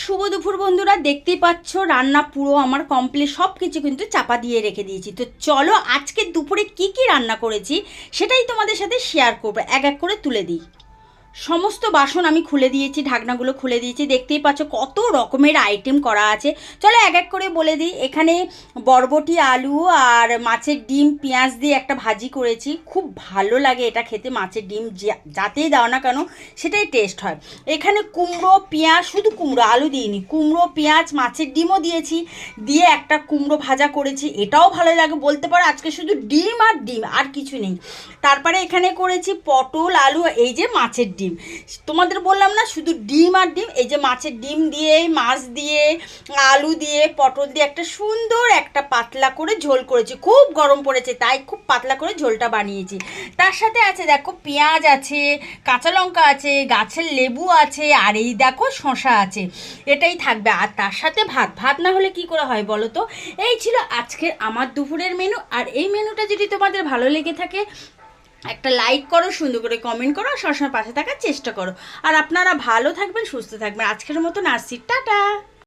শুভ দুপুর বন্ধুরা, দেখতেই পাচ্ছ রান্না পুরো আমার কমপ্লিট, সব কিছু কিন্তু চাপা দিয়ে রেখে দিয়েছি। তো চলো আজকে দুপুরে কি কি রান্না করেছি সেটাই তোমাদের সাথে শেয়ার করবো, এক এক করে তুলে দিই। সমস্ত বাসন আমি খুলে দিয়েছি, ঢাকনাগুলো খুলে দিয়েছি, দেখতেই পাচ্ছ কত রকমের আইটেম করা আছে। চলো এক এক করে বলে দিই। এখানে বরবটি, আলু আর মাছের ডিম পেঁয়াজ দিয়ে একটা ভাজি করেছি, খুব ভালো লাগে এটা খেতে। মাছের ডিম যাতেই দাও না কেন সেটাই টেস্ট হয়। এখানে কুমড়ো পেঁয়াজ, শুধু কুমড়ো আলু দিইনি, কুমড়ো পেঁয়াজ মাছের ডিমও দিয়েছি, দিয়ে একটা কুমড়ো ভাজা করেছি, এটাও ভালো লাগে। বলতে পারো আজকে শুধু ডিম আর ডিম, আর কিছু নেই। তারপরে এখানে করেছি পটল আলু, এই যে মাছের ডিম, তোমাদের বললাম না শুধু ডিম আর ডিম। এই যে মাছের ডিম দিয়ে, মাছ দিয়ে, আলু দিয়ে, পটল দিয়ে একটা সুন্দর একটা পাতলা করে ঝোল করেছি। খুব গরম পড়েছে তাই খুব পাতলা করে ঝোলটা বানিয়েছি। তার সাথে আছে দেখো পেঁয়াজ আছে, কাঁচা লঙ্কা আছে, গাছের লেবু আছে, আর এই দেখো শসা আছে। এটাই থাকবে। আর তার সাথে ভাত, ভাত না হলে কি করে হয় বলো তো। এই ছিল আজকের আমার দুপুরের মেনু। আর এই মেনুটা যদি তোমাদের ভালো লেগে থাকে একটা লাইক করো, সুন্দর করে কমেন্ট করো, আর সবসময় পাশে থাকার চেষ্টা করো। আর আপনারা ভালো থাকবেন, সুস্থ থাকবেন। আজকের মতো আসছি, টাটা।